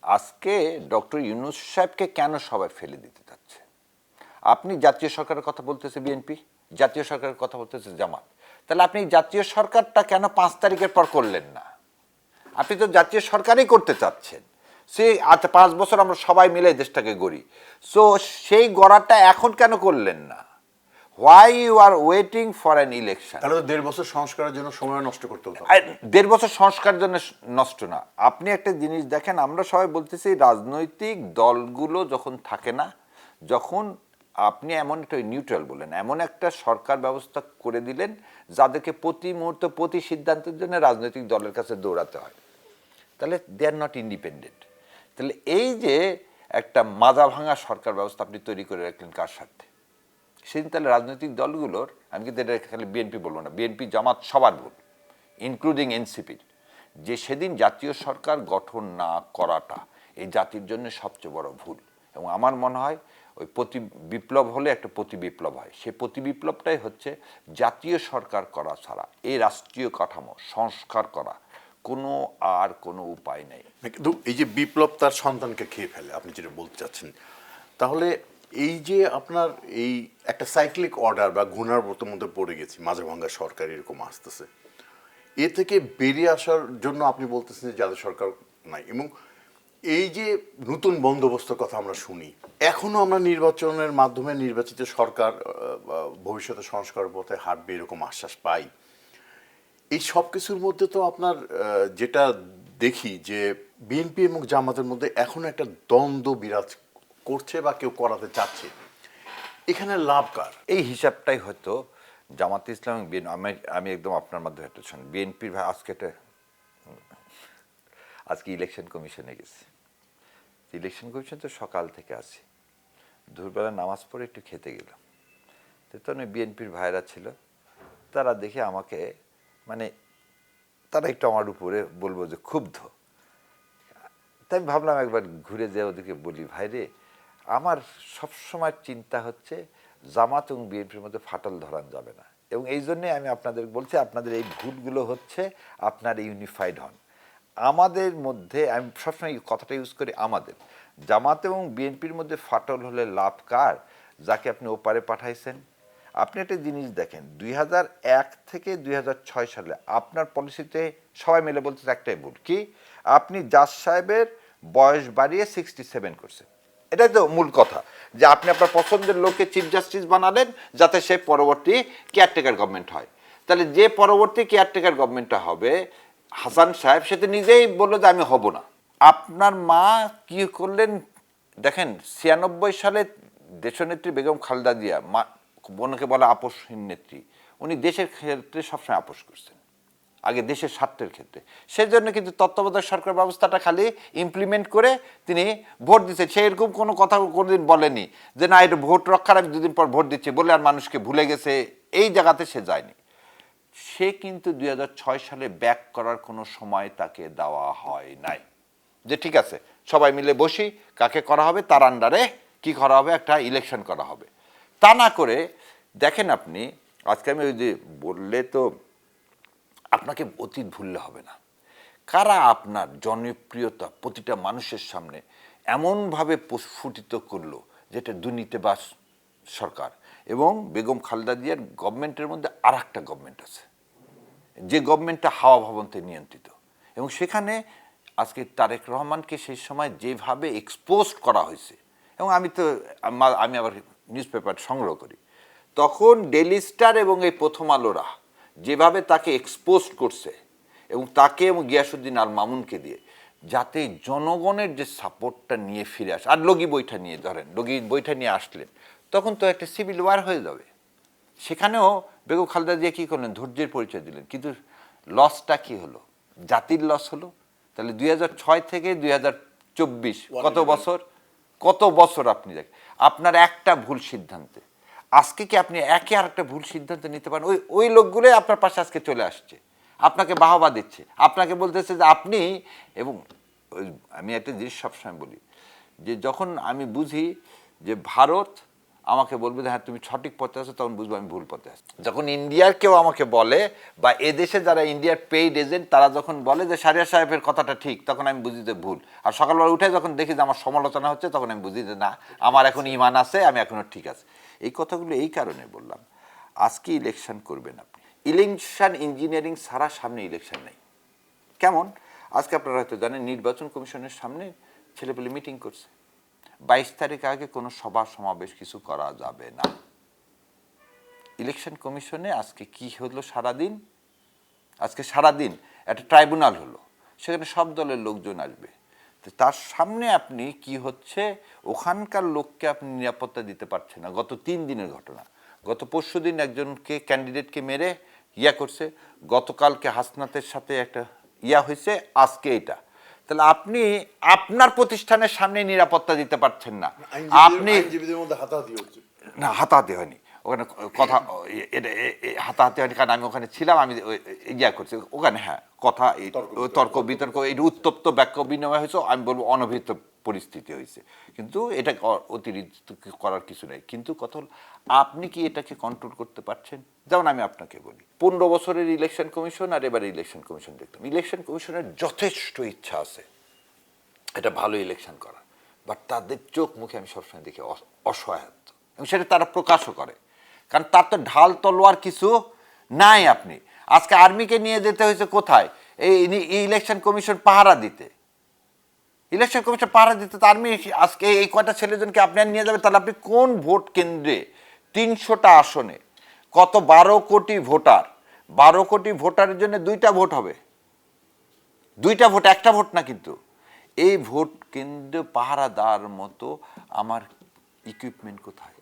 আজকে ডক্টর ইউনূস সাহেবকে কেন সবাই ফেলে দিতে চাচ্ছে? আপনি জাতীয় সরকারের কথা বলতেছে বিএনপি, জাতীয় সরকারের কথা বলতেছে জামাত। তাহলে আপনি জাতীয় সরকারটা কেন 5 তারিখের পর করলেন না? আপনি তো জাতীয় সরকারই করতে চাচ্ছেন। সে আচ্ছা 5 বছর আমরা সবাই মিলে দেশটাকে গড়ি, সো সেই গড়াটা এখন কেন করলেন না? Why you are waiting for an election? তাহলে তো 1.5 বছর সংস্কারের জন্য সময় নষ্ট করতে হতো। 1.5 বছর সংস্কার জন্য নষ্ট না। আপনি একটা জিনিস দেখেন, আমরা সবাই বলতেছি রাজনৈতিক দলগুলো যখন থাকে না, যখন আপনি এমন একটা নিউট্রাল বলেন, এমন একটা সরকার ব্যবস্থা করে দিলেন যাদেরকে প্রতি মুহূর্তে প্রতি সিদ্ধান্তের জন্য রাজনৈতিক দলের কাছে দৌড়াতে হয়, তাহলে দে আর নট ইন্ডিপেন্ডেন্ট। তাহলে এই যে একটা মাজা ভাঙা সরকার ব্যবস্থা আপনি তৈরি করে রাখলেন কার স্বার্থে? সেদিন তাহলে রাজনৈতিক দলগুলোর, আমি কিন্তু এটা খালি বিএনপি বলবো না, বিএনপি জামাত সবার ভুল, ইনক্লুডিং এনসিপির, যে সেদিন জাতীয় সরকার গঠন না করাটা এই জাতির জন্য সবচেয়ে বড় ভুল। এবং আমার মনে হয় ওই প্রতি বিপ্লব হলে একটা প্রতি বিপ্লব হয়, সেই প্রতি বিপ্লবটাই হচ্ছে জাতীয় সরকার করা ছাড়া এই রাষ্ট্রীয় কাঠামো সংস্কার করা কোনো উপায় নেই। কিন্তু এই যে বিপ্লব তার সন্তানকে খেয়ে ফেলে, আপনি যেটা বলতে চাচ্ছেন, তাহলে এই যে আপনার এই একটা সাইক্লিক অর্ডার বা ঘূর্ণাবর্তের মধ্যে পড়ে গেছি, মাঝে ভাঙ্গা সরকার এরকম আসতেছে, এ থেকে বেরিয়ে আসার জন্য আপনি বলতেছেন যে জাতীয় সরকার নাই, এবং এই যে নতুন বন্দোবস্তের কথা আমরা শুনি, এখনো আমরা নির্বাচনের মাধ্যমে নির্বাচিত সরকার ভবিষ্যতে সংস্কার পথে হাঁটবে এরকম আশ্বাস পাই। এই সব কিছুর মধ্যে তো আপনার যেটা দেখি যে বিএনপি এবং জামাতের মধ্যে এখনো একটা দ্বন্দ্ব বিরাজ করছে বা কেউ করাতে চাচ্ছে, এখানে লাভ কার? এই হিসাবটাই হয়তো জামাতে ইসলাম এবং আমি একদম আপনার মাধ্যমে একটা শুনি, বিএনপির আজকে ইলেকশন কমিশনে গেছি। ইলেকশন কমিশন তো সকাল থেকে আছি, দুপুরবেলা নামাজ পড়ে একটু খেতে গেলাম, তো তখন বিএনপির ভাইরা ছিল, তারা দেখে আমাকে মানে তারা একটু আমার উপরে বলবো যে ক্ষুব্ধ। তাই আমি ভাবলাম একবার ঘুরে যেয়ে ওদেরকে বলি, ভাইরে আমার সবসময় চিন্তা হচ্ছে জামাত এবং বিএনপির মধ্যে ফাটল ধরান যাবে না, এবং এই জন্যে আমি আপনাদের বলছি আপনাদের এই ভুলগুলো হচ্ছে, আপনার ইউনিফাইড হন। আমাদের মধ্যে আমি সবসময় কথাটা ইউজ করি, আমাদের জামাত এবং বিএনপির মধ্যে ফাটল হলে লাভ কার? যাকে আপনি ওপারে পাঠাইছেন। আপনি একটা জিনিস দেখেন, 2001 থেকে 2006 সালে আপনার পলিসিতে সবাই মিলে বলতে একটাই ভুল, কি আপনি জাজ সাহেবের বয়স বাড়িয়ে 67 করছেন। এটাই তো মূল কথা, যে আপনি আপনার পছন্দের লোককে চিফ জাস্টিস বানালেন যাতে সে পরবর্তী কেয়ারটেকার গভর্নমেন্ট হয়। তাহলে যে পরবর্তী কেয়ারটেকার গভর্নমেন্টটা হবে হাসান সাহেব, সে তো নিজেই বললো যে আমি হব না। আপনার মা কি করলেন দেখেন, 96 সালে দেশনেত্রী বেগম খালেদা জিয়া, মা বোনকে বলা আপোষহীন নেত্রী, উনি দেশের ক্ষেত্রে সবসময় আপোষ করছেন, আগে দেশের স্বার্থের ক্ষেত্রে। সেজন্য কিন্তু তত্ত্বাবধায়ক সরকার ব্যবস্থাটা খালি ইমপ্লিমেন্ট করে তিনি ভোট দিচ্ছেন। সে এরকম কোনো কথা কোনোদিন বলেনি যে না এটা ভোট রক্ষার আমি দুদিন পর ভোট দিচ্ছি বলে আর মানুষকে ভুলে গেছে, এই জায়গাতে সে যায়নি। সে কিন্তু 2006 সালে ব্যাক করার কোনো সময় তাকে দেওয়া হয় নাই, যে ঠিক আছে সবাই মিলে বসি, কাকে করা হবে তার আন্ডারে কি করা হবে, একটা ইলেকশন করা হবে। তা না করে দেখেন আপনি, আজকে আমি ওই যে বললে তো আপনাকে অতীত ভুললে হবে না, কারা আপনার জনপ্রিয়তা প্রতিটা মানুষের সামনে এমনভাবে প্রস্ফুটিত করলো, যেটা দুর্নীতিবাজ সরকার। এবং বেগম খালেদা জিয়ার গভর্নমেন্টের মধ্যে আর একটা গভর্নমেন্ট আছে, যে গভর্নমেন্টটা হাওয়া ভবনতে নিয়ন্ত্রিত, এবং সেখানে আজকে তারেক রহমানকে সেই সময় যেভাবে এক্সপোজ করা হয়েছে, এবং আমি আবার নিউজ পেপার সংগ্রহ করি, তখন ডেইলি স্টার এবং এই প্রথম আলোরা যেভাবে তাকে এক্সপোজ করছে, এবং তাকে এবং গিয়াসুদ্দিন আল মামুনকে দিয়ে, যাতে জনগণের যে সাপোর্টটা নিয়ে ফিরে আসে। আর লগি বইটা নিয়ে ধরেন, লগি বইটা নিয়ে আসলেন, তখন তো একটা সিভিল ওয়ার হয়ে যাবে। সেখানেও বেগম খালেদা জিয়া কী করলেন, ধৈর্যের পরিচয় দিলেন, কিন্তু লসটা কি হলো, জাতির লস হলো। তাহলে 2006 থেকে 2024 কত বছর আপনি দেখেন, আপনার একটা ভুল সিদ্ধান্তে আজকে কি আপনি একে আর একটা ভুল সিদ্ধান্ত নিতে পারেন? ওই লোকগুলোই আপনার পাশে আজকে চলে আসছে, আপনাকে বাহবা দিচ্ছে, আপনাকে বলতেছে যে আপনি। এবং আমি একটা জিনিস সবসময় বলি, যে যখন আমি বুঝি যে ভারত আমাকে বলবে যে হ্যাঁ তুমি সঠিক পথে আছো, তখন বুঝবো আমি ভুল পথে আছি। যখন ইন্ডিয়ার কেউ আমাকে বলে বা এদেশে যারা ইন্ডিয়ার পেইড এজেন্ট তারা যখন বলে যে শাহরিয়ার সাহেবের কথাটা ঠিক, তখন আমি বুঝি যে ভুল। আর সকালবেলা উঠে যখন দেখি যে আমার সমালোচনা হচ্ছে, তখন আমি বুঝি যে না, আমার এখন ইমান আছে, আমি এখনো ঠিক আছে। এই কথাগুলো এই কারণে বললাম, আজকে ইলেকশন করবেন আপনি, ইলেকশন ইঞ্জিনিয়ারিং ছাড়া সামনে ইলেকশন নেই। কেমন? আজকে আপনারা হয়তো জানেন নির্বাচন কমিশনের সামনে ছেলেপেলে মিটিং করছে। 22 তারিখ আগে কোনো সভা সমাবেশ কিছু করা যাবে না। ইলেকশন কমিশনে আজকে কি হলো সারাদিন? আজকে সারাদিন একটা ট্রাইব্যুনাল হলো, সেখানে সব দলের লোকজন আসবে। তো তার সামনে আপনি কি হচ্ছে, ওখানকার লোককে আপনি নিরাপত্তা দিতে পারছেন না। গত 3 দিনের ঘটনা, গত পরশুদিন একজনকে ক্যান্ডিডেটকে মেরে করছে, গতকালকে হাসনাতের সাথে একটা হয়েছে, আজকে এটা। তাহলে আপনি আপনার প্রতিষ্ঠানের সামনে নিরাপত্তা দিতে পারছেন না। আপনি আইনজীবীদের মধ্যে হাতাহাতি হচ্ছে। না, হাতাহাতি হয়নি ওখানে, কথা হাতাহাতি হয়নি, কারণ আমি ওখানে ছিলাম, আমি করছি ওখানে। হ্যাঁ, কথা তর্ক বিতর্ক, এই উত্তপ্ত বাক্য বিনিময় হয়েছে, আমি বলবো অনভিহিত পরিস্থিতি হয়েছে, কিন্তু এটা অতিরিক্ত করার কিছু নেই। কিন্তু কথা হল, আপনি কি এটাকে কন্ট্রোল করতে পারছেন? যেমন আমি আপনাকে বলি, 15 বছরের ইলেকশন কমিশন আর এবার ইলেকশন কমিশন দেখলাম, ইলেকশন কমিশনের যথেষ্ট ইচ্ছা আছে এটা ভালো ইলেকশন করার, বাট তাদের চোখ মুখে আমি সবসময় দেখি অসহায়ত্ব, এবং সেটা তারা প্রকাশও করে, কারণ তার তো ঢাল তলোয়ার কিছু নাই। আপনি আজকে আর্মিকে নিয়ে যেতে হয়েছে কোথায়? এই ইলেকশন কমিশন পাহারা দিতে। ইলেকশন কমিশন পাহারা দিতে তো আর্মি আজকে এই কয়টা ছেলেজনকে আপনি আর নিয়ে যাবেন, তাহলে আপনি কোন ভোট কেন্দ্রে 300টা আসনে কত 12 কোটি ভোটার, 12 কোটি ভোটারের জন্য 2টা ভোট হবে, 2টা ভোট, একটা ভোট না। কিন্তু এই ভোট কেন্দ্র পাহারা দেওয়ার মতো আমার ইকুইপমেন্ট কোথায়?